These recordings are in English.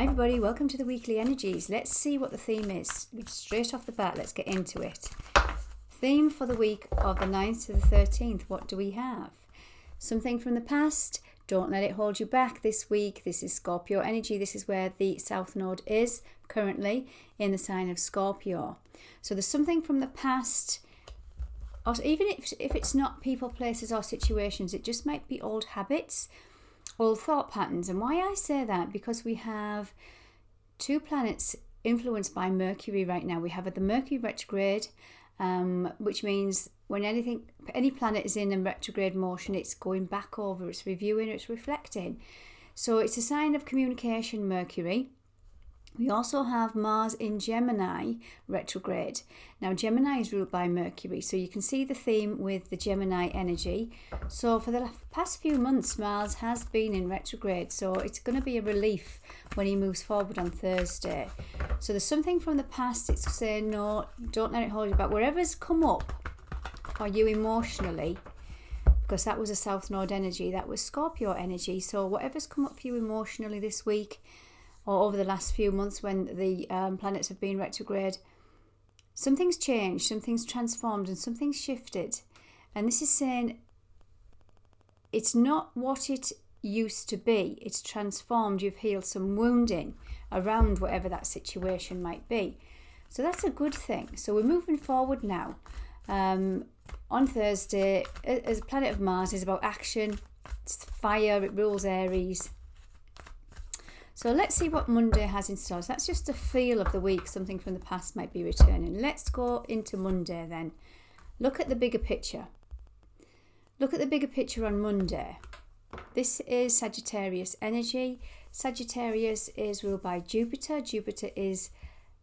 Hi everybody, welcome to the weekly energies. Let's see what the theme is. Straight off the bat, let's get into it. Theme for the week of the 9th to the 13th, what do we have? Something from the past, don't let it hold you back this week. This is Scorpio energy. This is where the South Node is currently in the sign of Scorpio. So there's something from the past, or even if it's not people, places or situations, it just might be old habits, old thought patterns. And why I say that, because we have two planets influenced by Mercury right now. We have the Mercury retrograde, which means when any planet is in a retrograde motion, it's going back over, it's reviewing, it's reflecting. So it's a sign of communication, Mercury. We also have Mars in Gemini retrograde. Now Gemini is ruled by Mercury, so you can see the theme with the Gemini energy. So for the past few months, Mars has been in retrograde, so it's going to be a relief when he moves forward on Thursday. So there's something from the past, it's saying no, don't let it hold you back. Wherever's come up for you emotionally, because that was a South Node energy, that was Scorpio energy. So whatever's come up for you emotionally this week, or over the last few months when the planets have been retrograde, something's changed, something's transformed, and something's shifted. And this is saying it's not what it used to be. It's transformed. You've healed some wounding around whatever that situation might be. So that's a good thing. So we're moving forward now. On Thursday, as a planet of Mars is about action. It's fire. It rules Aries. So let's see what Monday has in store. So that's just a feel of the week. Something from the past might be returning. Let's go into Monday then. Look at the bigger picture. Look at the bigger picture on Monday. This is Sagittarius energy. Sagittarius is ruled by Jupiter. Jupiter is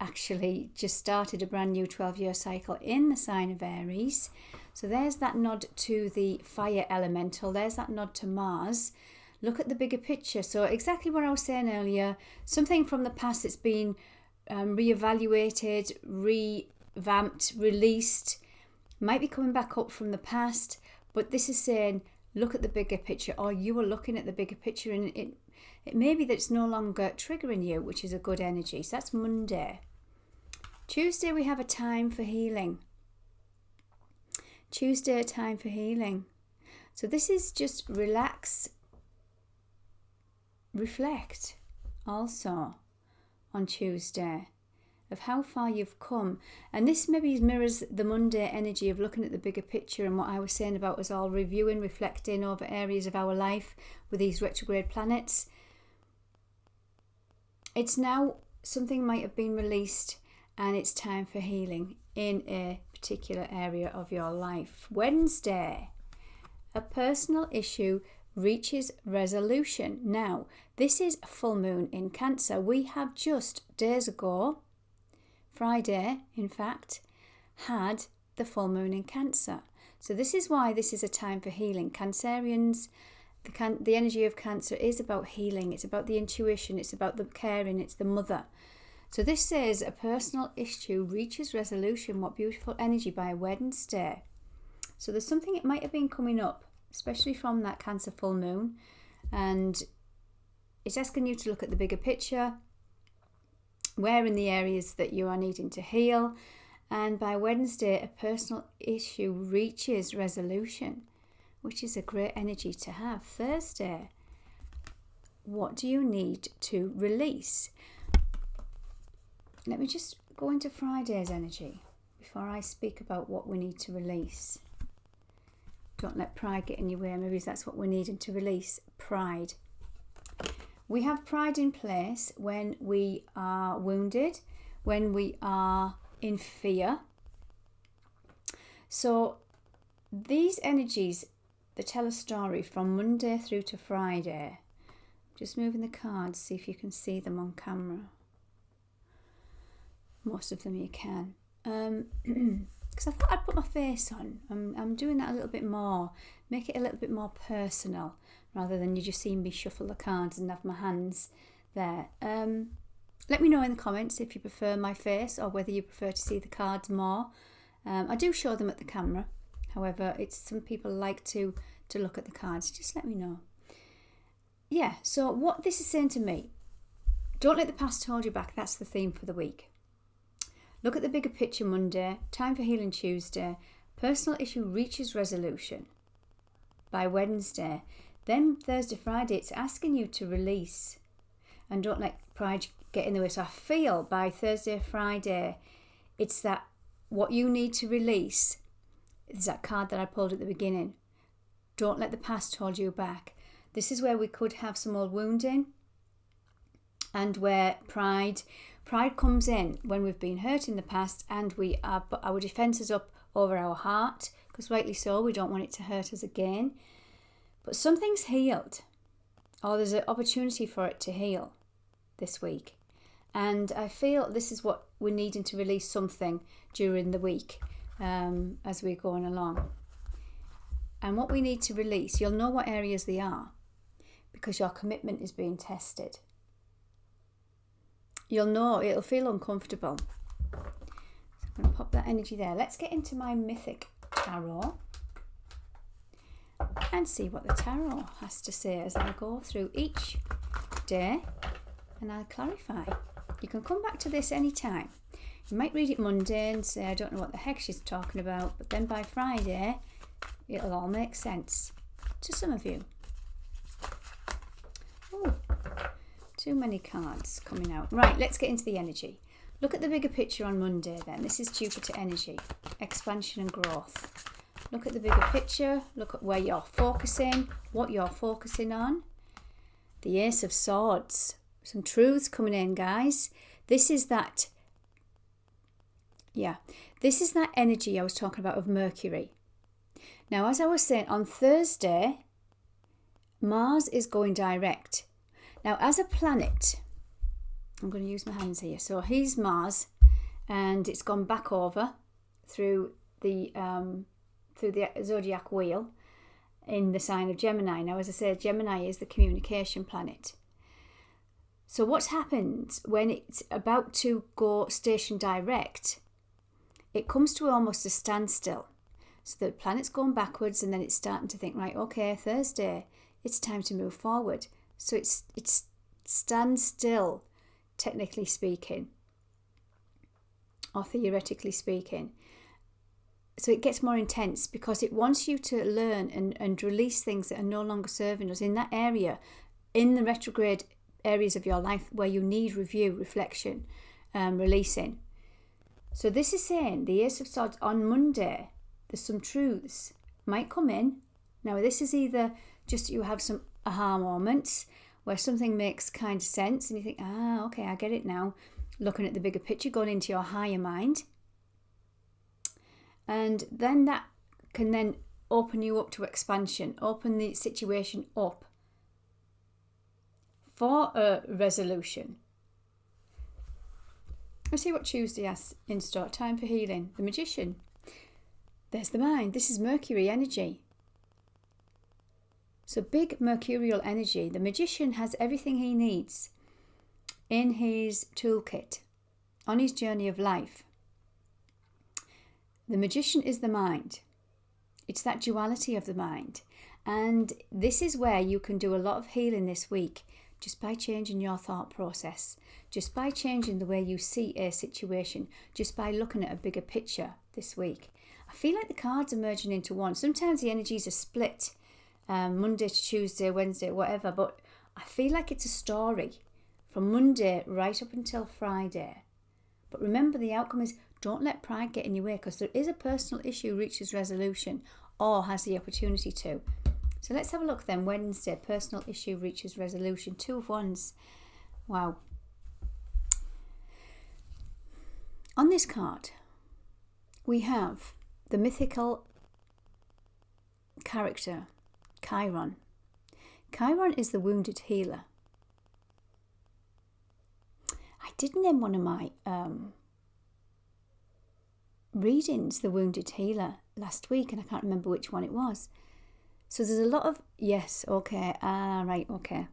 actually just started a brand new 12-year cycle in the sign of Aries. So there's that nod to the fire elemental. There's that nod to Mars. Look at the bigger picture. So exactly what I was saying earlier, something from the past that's been reevaluated, revamped, released, might be coming back up from the past, but this is saying look at the bigger picture, or you are looking at the bigger picture, and it may be that it's no longer triggering you, which is a good energy. So that's Monday. Tuesday we have a time for healing. Tuesday, a time for healing. So this is just relax, reflect also on Tuesday of how far you've come. And this maybe mirrors the Monday energy of looking at the bigger picture, and what I was saying about us all reviewing, reflecting over areas of our life with these retrograde planets. It's now something might have been released and it's time for healing in a particular area of your life. Wednesday, a personal issue reaches resolution. Now, this is a full moon in Cancer. We have just days ago, Friday, in fact, had the full moon in Cancer. So this is why this is a time for healing. Cancerians, the energy of Cancer is about healing. It's about the intuition. It's about the caring. It's the mother. So this says a personal issue reaches resolution. What beautiful energy by Wednesday. So there's something, it might have been coming up, especially from that Cancer full moon, and it's asking you to look at the bigger picture, where in the areas that you are needing to heal. And by Wednesday, a personal issue reaches resolution, which is a great energy to have. Thursday, what do you need to release? Let me just go into Friday's energy before I speak about what we need to release. Don't let pride get in your way. Maybe that's what we're needing to release. Pride. We have pride in place when we are wounded, when we are in fear. So these energies, they tell a story from Monday through to Friday. Just moving the cards, see if you can see them on camera. Most of them you can. Because I thought I'd put my face on. I'm doing that a little bit more, make it a little bit more personal, rather than you just seeing me shuffle the cards and have my hands there. Let me know in the comments if you prefer my face or whether you prefer to see the cards more. I do show them at the camera, however, some people like to look at the cards. Just let me know. Yeah, so what this is saying to me, Don't let the past hold you back. That's the theme for the week. Look at the bigger picture Monday. Time for healing Tuesday. Personal issue reaches resolution by Wednesday. Then Thursday, Friday, it's asking you to release. And don't let pride get in the way. So I feel by Thursday, Friday, it's that what you need to release is that card that I pulled at the beginning. Don't let the past hold you back. This is where we could have some old wounding, and where pride comes in when we've been hurt in the past and we are our defences up over our heart, because rightly so, we don't want it to hurt us again. But something's healed, or there's an opportunity for it to heal this week. And I feel this is what we're needing to release something during the week as we're going along. And what we need to release, you'll know what areas they are because your commitment is being tested. You'll know, it'll feel uncomfortable. So I'm going to pop that energy there. Let's get into my mythic tarot and see what the tarot has to say as I go through each day and I'll clarify. You can come back to this anytime. You might read it Monday and say, I don't know what the heck she's talking about, but then by Friday, it'll all make sense to some of you. Oh, too many cards coming out. Right, let's get into the energy. Look at the bigger picture on Monday then. This is Jupiter energy, expansion and growth. Look at the bigger picture. Look at where you're focusing, what you're focusing on. The Ace of Swords. Some truths coming in, guys. This is that energy I was talking about of Mercury. Now, as I was saying, on Thursday, Mars is going direct. Now, as a planet, I'm going to use my hands here. So here's Mars, and it's gone back over through the zodiac wheel in the sign of Gemini. Now, as I said, Gemini is the communication planet. So what's happened when it's about to go station direct, it comes to almost a standstill. So the planet's going backwards and then it's starting to think, right, okay, Thursday, it's time to move forward. So it's standstill, technically speaking, or theoretically speaking. So it gets more intense because it wants you to learn and release things that are no longer serving us in that area, in the retrograde areas of your life where you need review, reflection, releasing. So this is saying the Ace of Swords on Monday, there's some truths might come in. Now this is either just you have some aha moments where something makes kind of sense and you think, okay, I get it now. Looking at the bigger picture, going into your higher mind. And then that can then open you up to expansion, open the situation up for a resolution. Let's see what Tuesday has in store. Time for healing. The Magician. There's the mind. This is Mercury energy. So big mercurial energy. The Magician has everything he needs in his toolkit on his journey of life. The Magician is the mind. It's that duality of the mind. And this is where you can do a lot of healing this week just by changing your thought process, just by changing the way you see a situation, just by looking at a bigger picture this week. I feel like the cards are merging into one. Sometimes the energies are split, Monday to Tuesday, Wednesday, whatever, but I feel like it's a story from Monday right up until Friday. But remember, the outcome is don't let pride get in your way, because there is a personal issue reaches resolution or has the opportunity to. So let's have a look then. Wednesday, personal issue reaches resolution. 2 of Wands. Wow. On this card, we have the mythical character, Chiron. Chiron is the wounded healer. I did name one of my readings the wounded healer last week, and I can't remember which one it was. So there's a lot of, yes, okay, right, okay.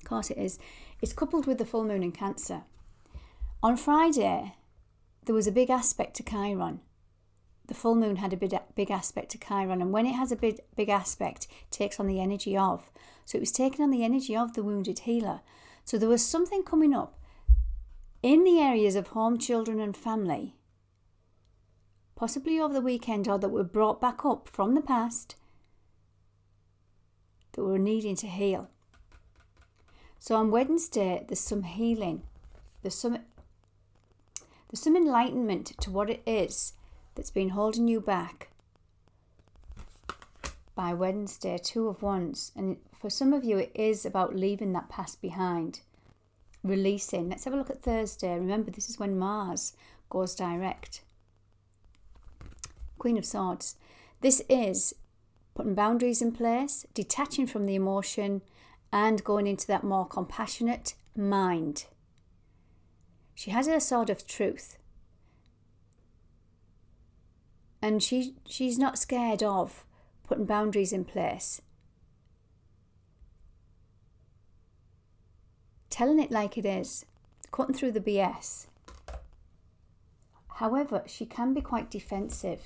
Of course it is. It's coupled with the full moon in Cancer. On Friday, there was a big aspect to Chiron. The full moon had a big aspect to Chiron, and when it has a big aspect, it takes on the energy of. So it was taking on the energy of the wounded healer. So there was something coming up in the areas of home, children and family, possibly over the weekend, or that were brought back up from the past that were needing to heal. So on Wednesday, there's some healing. There's some enlightenment to what it is that's been holding you back. By Wednesday, 2 of Wands. And for some of you, it is about leaving that past behind. Releasing. Let's have a look at Thursday. Remember, this is when Mars goes direct. Queen of Swords. This is putting boundaries in place, detaching from the emotion, and going into that more compassionate mind. She has her sword of truth. And she's not scared of putting boundaries in place. Telling it like it is. Cutting through the BS. However, she can be quite defensive,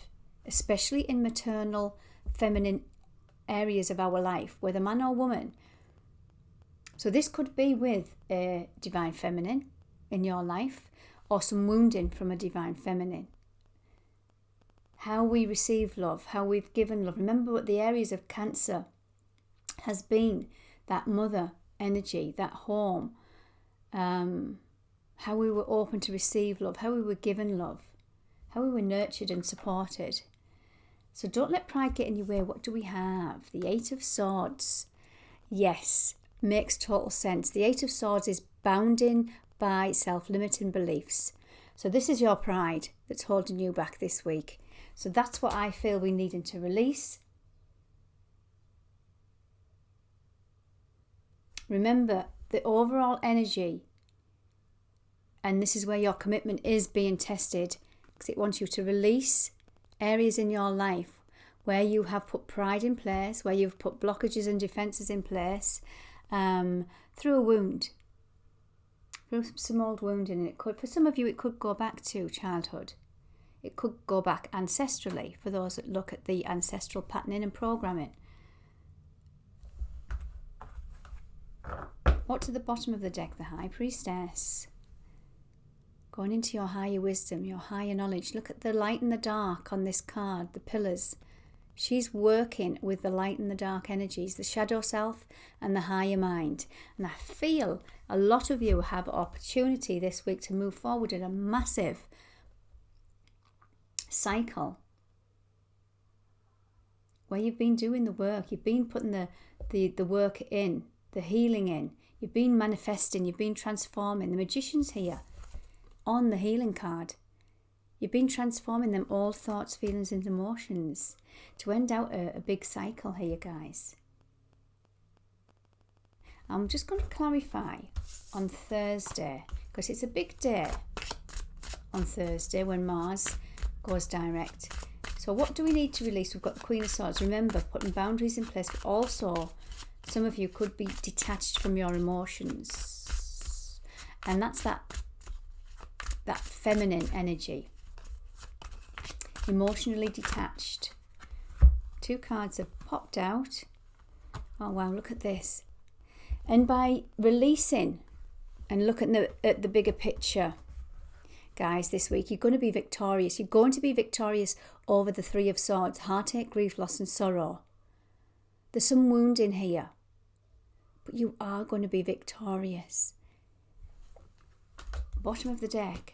especially in maternal, feminine areas of our life, whether man or woman. So this could be with a divine feminine in your life, or some wounding from a divine feminine. How we receive love, how we've given love. Remember what the areas of Cancer has been, that mother energy, that home, how we were open to receive love, how we were given love, how we were nurtured and supported. So don't let pride get in your way. What do we have? The 8 of Swords. Yes, makes total sense. The 8 of Swords is bounding by self-limiting beliefs. So this is your pride that's holding you back this week. So that's what I feel we needing to release. Remember, the overall energy, and this is where your commitment is being tested, because it wants you to release areas in your life where you have put pride in place, where you've put blockages and defences in place, through a wound, through some old wounding. And it could, for some of you, it could go back to childhood. It could go back ancestrally for those that look at the ancestral patterning and programming. What's at the bottom of the deck? The High Priestess. Going into your higher wisdom, your higher knowledge. Look at the light and the dark on this card, the pillars. She's working with the light and the dark energies, the shadow self and the higher mind. And I feel a lot of you have opportunity this week to move forward in a massive cycle where you've been doing the work, you've been putting the work in, the healing in, you've been manifesting, you've been transforming. The Magician's here on the healing card. You've been transforming them all thoughts, feelings and emotions to end out a big cycle here, guys. I'm just going to clarify on Thursday, because it's a big day on Thursday when Mars goes direct. So what do we need to release? We've got the Queen of Swords. Remember, putting boundaries in place, but also some of you could be detached from your emotions. And that's that feminine energy. Emotionally detached. 2 cards have popped out. Oh wow, look at this. And by releasing and looking at the bigger picture, guys, this week you're going to be victorious. You're going to be victorious over the 3 of Swords, heartache, grief, loss and sorrow. There's some wound in here, but you are going to be victorious. Bottom of the deck,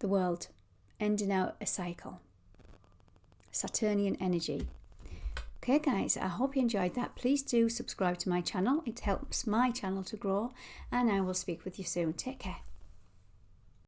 the World, ending out a cycle. Saturnian energy. Okay guys, I hope you enjoyed that. Please do subscribe to my channel. It helps my channel to grow, and I will speak with you soon. Take care.